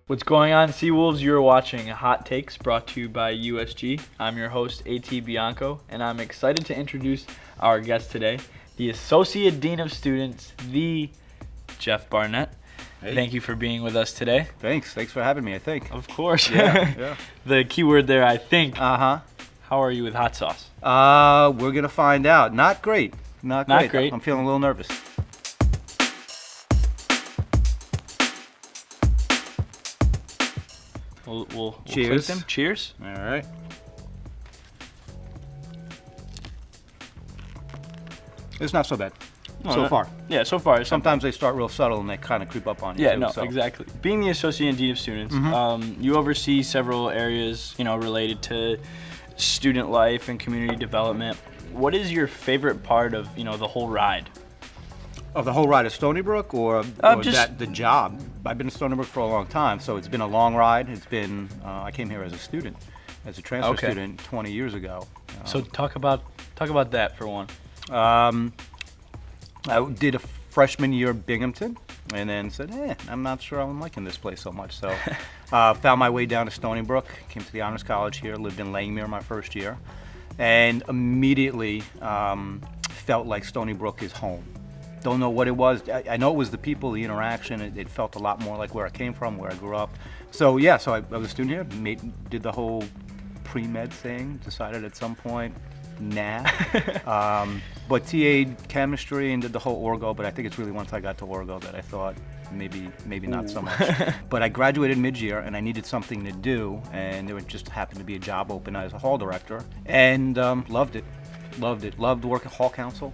What's going on, Seawolves? You're watching Hot Takes brought to you by USG. I'm your host, AT Bianco, and I'm excited to introduce our guest today, the Associate Dean of Students, the Jeff Barnett. Hey. Thank you for being with us today. Thanks for having me, I think. Of course. Yeah. The key word there, I think. Uh-huh. How are you with hot sauce? We're going to find out. Not great. Not great. I'm feeling a little nervous. We'll Cheers. click them. Cheers. All right. It's not so bad so far. Yeah, so far. Sometimes they start real subtle and they kind of creep up on you. Yeah, too, no, so. exactly. Being the Associate Dean of Students, you oversee several areas, related to student life and community development. What is your favorite part of, the whole ride? Of the whole ride of Stony Brook or the job? I've been in Stony Brook for a long time, so it's been a long ride. It's been, I came here as a student, as a transfer student 20 years ago. So talk about that for one. I did a freshman year at Binghamton and then said, I'm not sure I'm liking this place so much. So found my way down to Stony Brook, came to the Honors College here, lived in Langmuir my first year, and immediately felt like Stony Brook is home. Don't know what it was. I know it was the people, the interaction. It felt a lot more like where I came from, where I grew up. So yeah, I was a student here, did the whole pre-med thing, decided at some point, nah. But TA'd chemistry and did the whole orgo, but I think it's really once I got to orgo that I thought maybe not so much. But I graduated mid-year and I needed something to do, and there just happened to be a job open as a hall director, and loved it. Loved working hall council.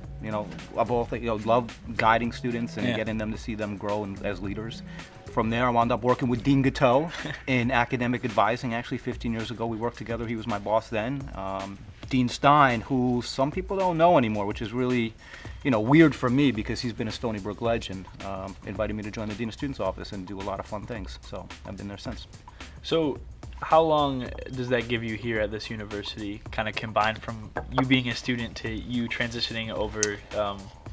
Of all things, loved guiding students and getting them to see them grow as leaders. From there, I wound up working with Dean Gateau in academic advising. Actually, 15 years ago, we worked together. He was my boss then. Dean Stein, who some people don't know anymore, which is really, weird for me because he's been a Stony Brook legend. Invited me to join the Dean of Students office and do a lot of fun things. So I've been there since. So how long does that give you here at this university, kind of combined from you being a student to you transitioning over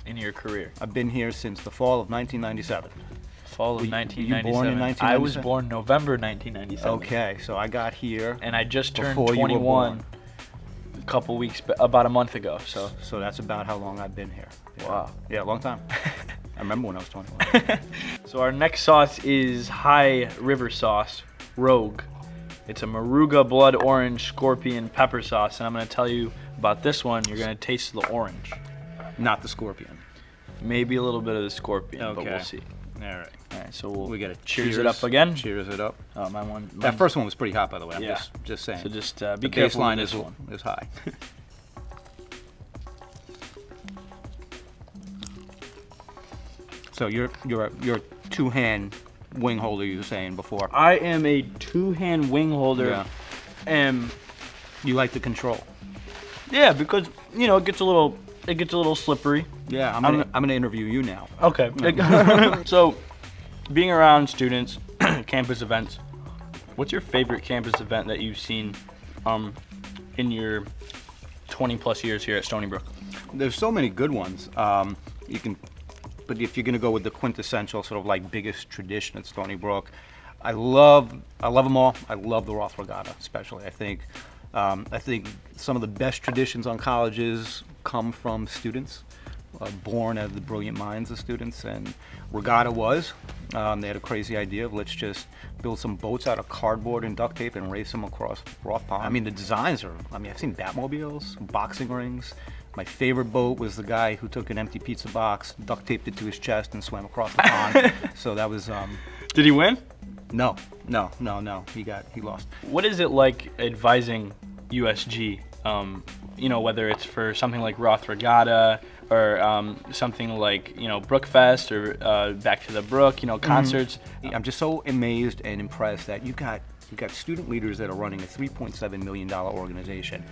in your career? I've been here since the fall of 1997. Fall of 1997. You born in 1997? I was born November 1997. Okay, so I got here. And I just turned 21 a couple weeks, about a month ago. So that's about how long I've been here. Yeah. Wow. Yeah, a long time. I remember when I was 21. So our next sauce is High River Sauce Rogue. It's a Moruga blood orange scorpion pepper sauce, and I'm going to tell you about this one. You're going to taste the orange. Not the scorpion. Maybe a little bit of the scorpion, but we'll see. All right, so we got to cheers it up again. Cheers it up. That first one was pretty hot, by the way. I'm just saying. So just the be careful baseline with this one. is high. So you're a two-hand wing holder, you were saying before. I am a two-hand wing holder. Yeah. And you like the control. Yeah, because it gets a little slippery. Yeah, I'm gonna interview you now. Okay. So, being around students, campus events, what's your favorite campus event that you've seen in your 20 plus years here at Stony Brook? There's so many good ones. But if you're gonna go with the quintessential sort of like biggest tradition at Stony Brook, I love them all. I love the Roth Regatta, especially. I think some of the best traditions on colleges come from students, born out of the brilliant minds of students. And Regatta was. They had a crazy idea of let's just build some boats out of cardboard and duct tape and race them across Roth Pond. I mean, the designs are. I've seen Batmobiles, boxing rings. My favorite boat was the guy who took an empty pizza box, duct taped it to his chest, and swam across the pond. So that was. Did he win? No. He lost. What is it like advising USG? Whether it's for something like Roth Regatta or something like Brookfest or Back to the Brook, concerts. I'm just so amazed and impressed that you've got student leaders that are running a $3.7 million organization.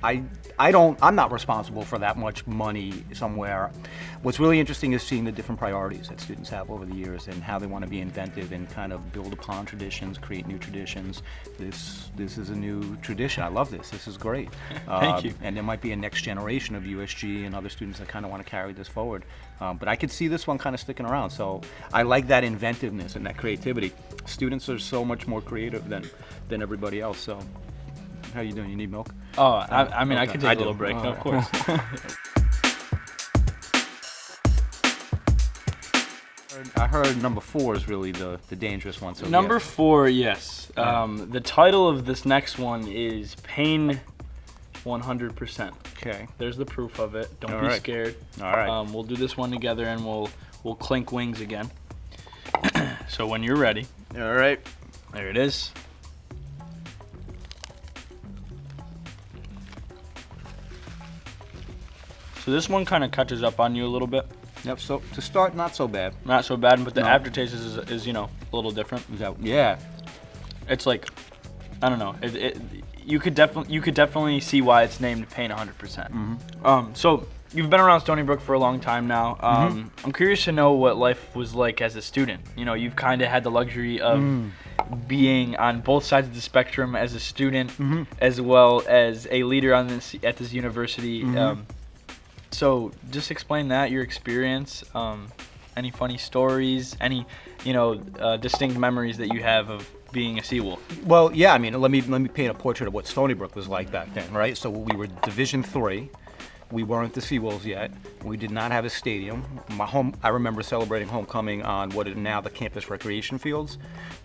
I'm not responsible for that much money somewhere. What's really interesting is seeing the different priorities that students have over the years and how they want to be inventive and kind of build upon traditions, create new traditions. This is a new tradition. I love this. This is great. Thank you. And there might be a next generation of USG and other students that kind of want to carry this forward. But I could see this one kind of sticking around. So I like that inventiveness and that creativity. Students are so much more creative than everybody else. So how you doing? You need milk? Oh, I mean, okay. I could take a little break, of course. I heard number 4 is really the dangerous one. So Number yeah. 4, yes. The title of this next one is Pain 100%. Okay. There's the proof of it. Don't All be right. scared. All right. We'll do this one together, and we'll clink wings again. So when you're ready. All right. There it is. So this one kind of catches up on you a little bit. Yep. So to start, not so bad. Not so bad, but the No. aftertaste is a little different. Yeah. It's like, I don't know. You could definitely see why it's named Pain 100%. So you've been around Stony Brook for a long time now. I'm curious to know what life was like as a student. You know, you've kind of had the luxury of being on both sides of the spectrum as a student, as well as a leader at this university. So just explain that, your experience, any funny stories, any distinct memories that you have of being a Seawolf. Well, yeah. I mean, let me paint a portrait of what Stony Brook was like back then, right? So we were Division III. We weren't the Seawolves yet. We did not have a stadium. I remember celebrating homecoming on what is now the campus recreation fields,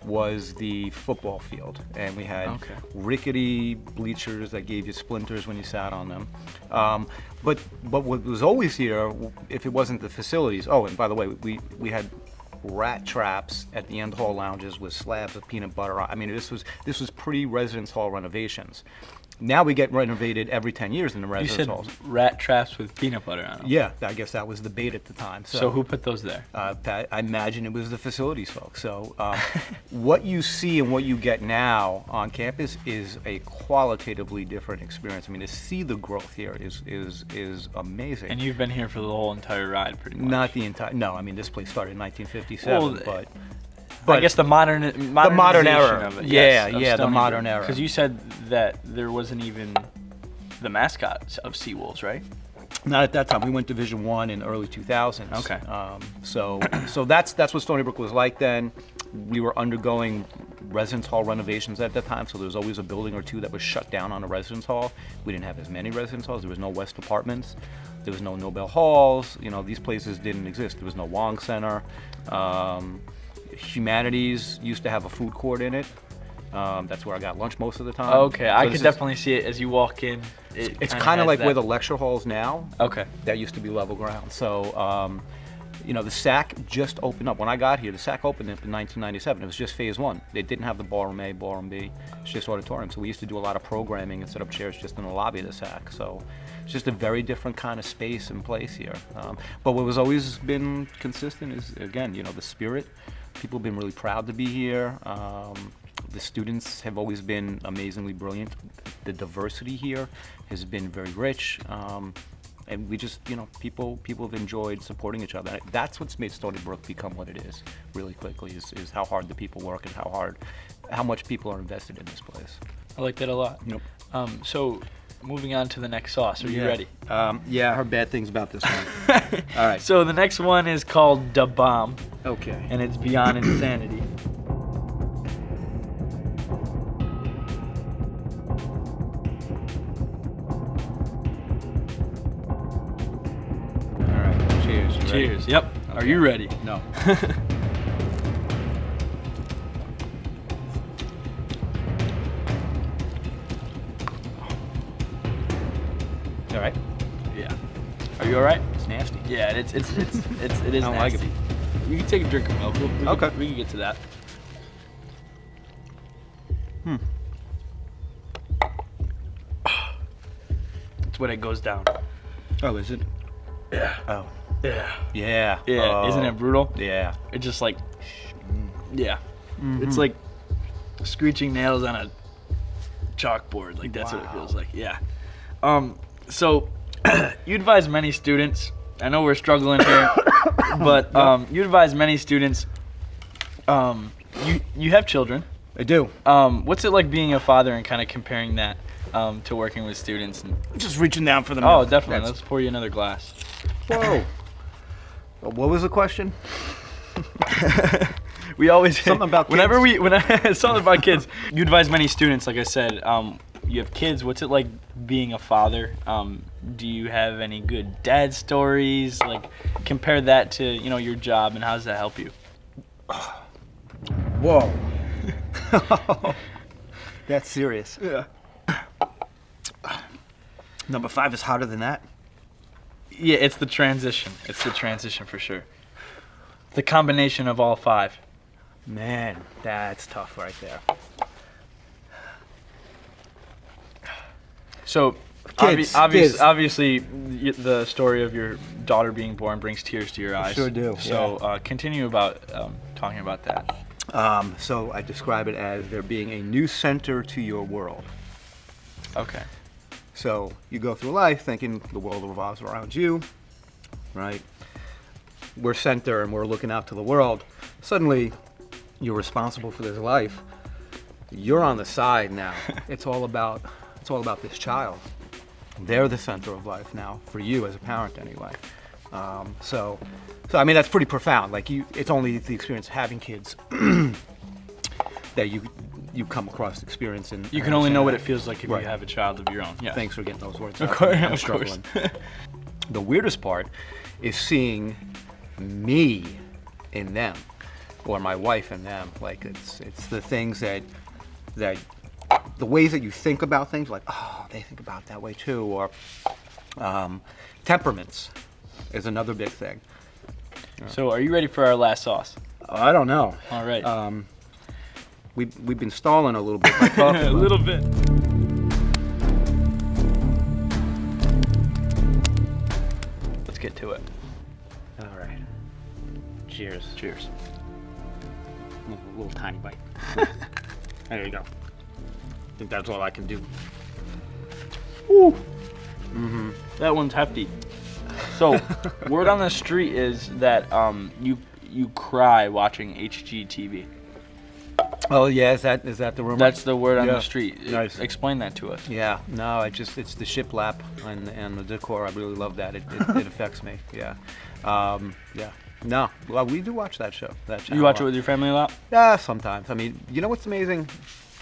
was the football field, and we had rickety bleachers that gave you splinters when you sat on them. But what was always here, if it wasn't the facilities. Oh, and by the way, we had rat traps at the end hall lounges with slabs of peanut butter. I mean, this was pre-residence hall renovations. Now we get renovated every 10 years in the residence halls. You said rat traps with peanut butter on them. Yeah, I guess that was the bait at the time. So who put those there? I imagine it was the facilities folks. So what you see and what you get now on campus is a qualitatively different experience. I mean, to see the growth here is amazing. And you've been here for the whole entire ride, pretty much. Not the entire. No, I mean this place started in 1957, but I guess the modern era of it. Yeah, yes, the modern era. Because you said that there wasn't even the mascot of Seawolves, right? Not at that time. We went Division I in early 2000s. Okay. So that's what Stony Brook was like then. We were undergoing residence hall renovations at that time, so there was always a building or two that was shut down on a residence hall. We didn't have as many residence halls. There was no West Apartments. There was no Nobel Halls. You know, these places didn't exist. There was no Wong Center. Humanities used to have a food court in it. That's where I got lunch most of the time. Okay, So I could definitely see it as you walk in. It's kind of like where the lecture hall's now. Okay. That used to be level ground. So, the SAC just opened up. When I got here, the SAC opened up in 1997. It was just phase 1. They didn't have the ballroom A, ballroom B. It's just auditorium. So we used to do a lot of programming and set up chairs just in the lobby of the SAC. So it's just a very different kind of space and place here. But what has always been consistent is, again, the spirit. People have been really proud to be here. The students have always been amazingly brilliant. The diversity here has been very rich. And we just, people have enjoyed supporting each other. That's what's made Stony Brook become what it is really quickly, is how hard the people work and how much people are invested in this place. I like that a lot. Yep. So moving on to the next sauce. Are you ready? Yeah, I heard bad things about this one. All right. So the next one is called Da Bomb, Okay. and it's Beyond Insanity. All right. Cheers. You ready? Cheers. Yep. Are you ready? No. All right. Yeah. Are you all right? It's nasty. Yeah, it is I don't like nasty. it. You can take a drink of milk. Okay. We can get to that. That's when it goes down. Oh, is it? Yeah. Oh. Yeah. Yeah. Yeah. Oh. Isn't it brutal? Yeah. It's just like, yeah. It's like screeching nails on a chalkboard. Like that's what it Wow. feels like. Yeah. So you advise many students. I know we're struggling here, but you advise many students. You have children. I do. What's it like being a father and kind of comparing that to working with students? And Just reaching down for the oh, milk. definitely. That's- Let's pour you another glass. Whoa. What was the question? We always Something about whenever kids. something about kids. You advise many students, like I said. You have kids. What's it like being a father? Do you have any good dad stories? Like compare that to your job, and how does that help you? Whoa. That's serious. Yeah. Number 5 is harder than that. Yeah, it's the transition. It's the transition for sure. The combination of all 5. Man, that's tough right there. So, Kids. obviously, the story of your daughter being born brings tears to your eyes. Sure do, So, continue about talking about that. So I describe it as there being a new center to your world. Okay. So you go through life thinking the world revolves around you, right? We're center and we're looking out to the world. Suddenly, you're responsible for this life. You're on the side now. It's all about this child. They're the center of life now for you as a parent, anyway. So I mean that's pretty profound. Like it's only the experience of having kids that you come across experience and You can only know what it feels like if Right. you have a child of your own. Yeah. Thanks for getting those words Of out. course, I'm of struggling. course. The weirdest part is seeing me in them, or my wife in them. Like it's the things that the ways that you think about things, like oh they think about it that way too, or temperaments is another big thing. So, are you ready for our last sauce? I don't know. All right. We've been stalling a little bit by talking. A little bit. Let's get to it. All right. Cheers. Cheers. A little tiny bite. There you go. I think that's all I can do. Woo. That one's hefty. So, word on the street is that you cry watching HGTV. Oh yeah, is that the rumor? That's the word on Yeah. the street. Nice. Explain that to us. Yeah, no, it's the shiplap and the decor. I really love that. It affects me. Yeah, yeah. No, well, we do watch that show. That channel. You watch it with your family a lot? Yeah, sometimes. I mean, you know what's amazing?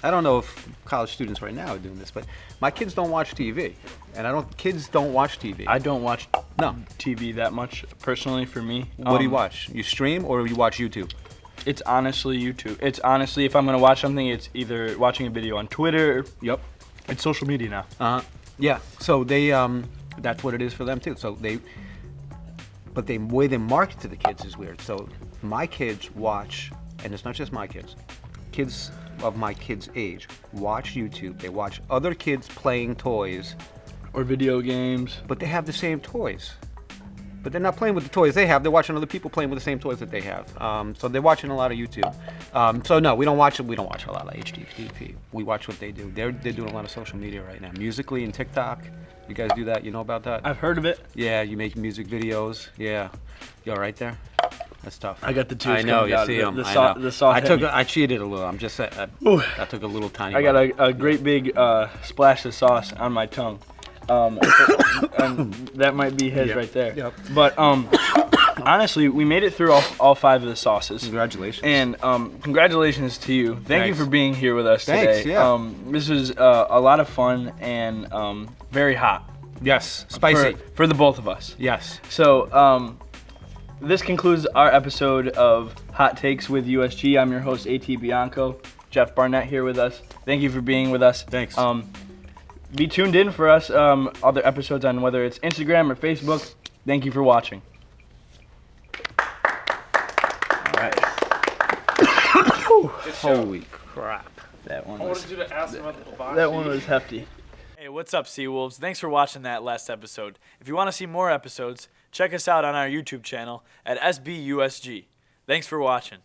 I don't know if college students right now are doing this, but my kids don't watch TV, and kids don't watch TV. I don't watch No. TV that much personally. For me, What do you watch? You stream or you watch YouTube? It's honestly YouTube. It's honestly, if I'm gonna watch something, it's either watching a video on Twitter. Yep. It's social media now. Yeah. So they that's what it is for them too. So but the way they market to the kids is weird. So my kids watch, and it's not just my kids. Kids of my kids' age watch YouTube. They watch other kids playing toys, Or video games. but they have the same toys. But they're not playing with the toys they have. They're watching other people playing with the same toys that they have. So they're watching a lot of YouTube. So no, we don't watch it. We don't watch a lot of HDTV. We watch what they do. They're doing a lot of social media right now, Musically and TikTok. You guys do that? You know about that? I've heard of it. Yeah, you make music videos. Yeah, you all right there? That's tough. I got the tears I know coming you out. see The- them. the I sau- know. the sauce heavy. I cheated a little. I'm just I Ooh. took a little tiny. I got bite. a great big splash of sauce on my tongue. And that might be his Yep. right there. Yep. But honestly, we made it through all 5 of the sauces. Congratulations. And congratulations to you. Thank you Thanks. for being here with us Thanks, today. yeah. This was a lot of fun and very hot. Yes, spicy. For the both of us. Yes. So, this concludes our episode of Hot Takes with USG. I'm your host, AT Bianco. Jeff Barnett here with us. Thank you for being with us. Thanks. Be tuned in for us, other episodes on whether it's Instagram or Facebook. Thank you for watching. All right. Holy crap. That one I was, wanted you to ask about the box. that one was hefty. Hey, what's up, Seawolves? Thanks for watching that last episode. If you want to see more episodes, check us out on our YouTube channel at SBU USG. Thanks for watching.